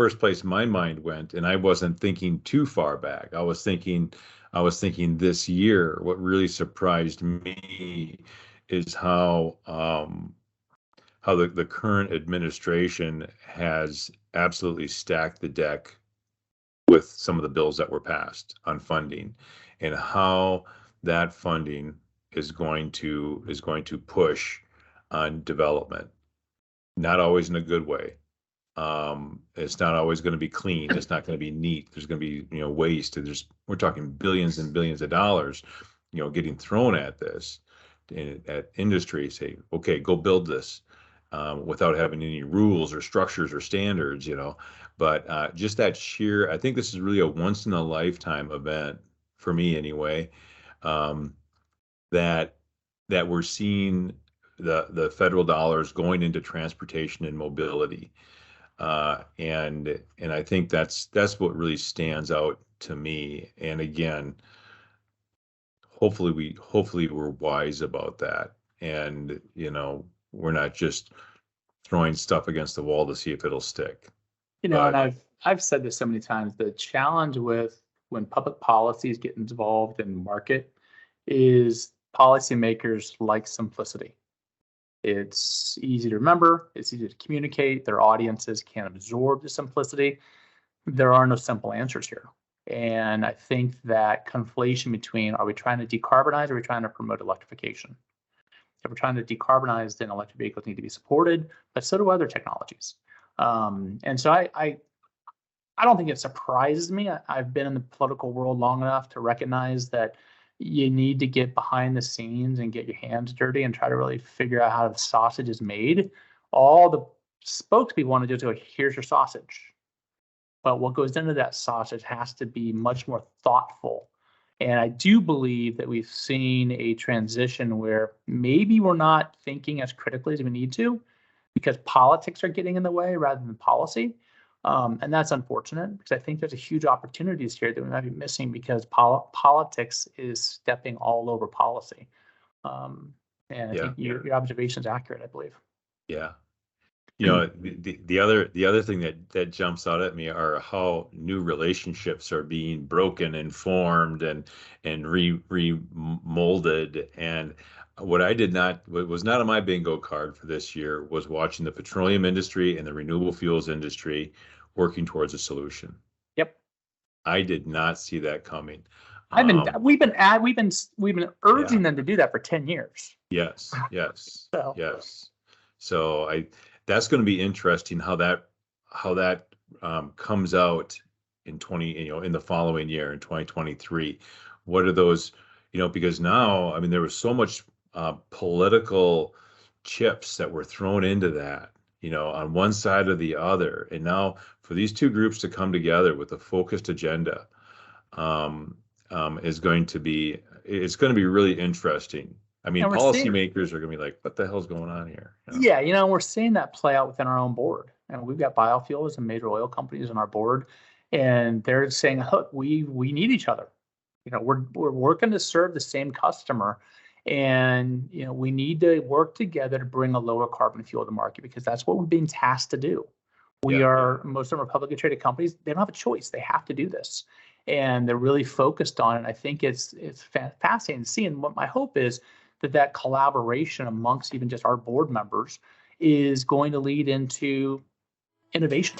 first place my mind went, and I wasn't thinking too far back. I was thinking this year. What really surprised me is how the current administration has absolutely stacked the deck with some of the bills that were passed on funding, and how that funding is going to push on development. Not always in a good way. It's not always going to be clean. It's not going to be neat. There's going to be, waste. We're talking billions and billions of dollars, getting thrown at this, at industry. Say, okay, go build this, without having any rules or structures or standards. But just that sheer, I think this is really a once in a lifetime event for me anyway. Um, that that we're seeing the federal dollars going into transportation and mobility. And I think that's what really stands out to me. And again, hopefully we're wise about that, and we're not just throwing stuff against the wall to see if it'll stick. And But I've said this so many times, the challenge with when public policies get involved in market is policymakers like simplicity. It's easy to remember, it's easy to communicate, their audiences can absorb the simplicity. There are no simple answers here. And I think that conflation between, are we trying to decarbonize or are we trying to promote electrification? If we're trying to decarbonize, then electric vehicles need to be supported, but so do other technologies. And so I don't think it surprises me. I've been in the political world long enough to recognize that you need to get behind the scenes and get your hands dirty and try to really figure out how the sausage is made. All the spokespeople want to do is go, here's your sausage. But what goes into that sausage has to be much more thoughtful. And I do believe that we've seen a transition where maybe we're not thinking as critically as we need to because politics are getting in the way rather than policy. And that's unfortunate because I think there's a huge opportunities here that we might be missing because politics is stepping all over policy. And I think your observation is accurate, I believe. Yeah. The other thing that jumps out at me are how new relationships are being broken and formed and remolded. And what was not on my bingo card for this year was watching the petroleum industry and the renewable fuels industry working towards a solution. Yep. I did not see that coming. We've been urging them to do that for 10 years. Yes. So. Yes. So that's going to be interesting how that comes out in the following year in 2023. What are those, because now, there was so much political chips that were thrown into that, on one side or the other. And now for these two groups to come together with a focused agenda it's going to be really interesting. Policymakers are going to be like, what the hell's going on here? Yeah, we're seeing that play out within our own board. And we've got biofuels and major oil companies on our board. And they're saying, look, we need each other. We're working to serve the same customer. And, we need to work together to bring a lower carbon fuel to market because that's what we're being tasked to do. Most of them are publicly traded companies. They don't have a choice. They have to do this. And they're really focused on it. I think it's fascinating to see. And what my hope is that collaboration amongst even just our board members is going to lead into innovation.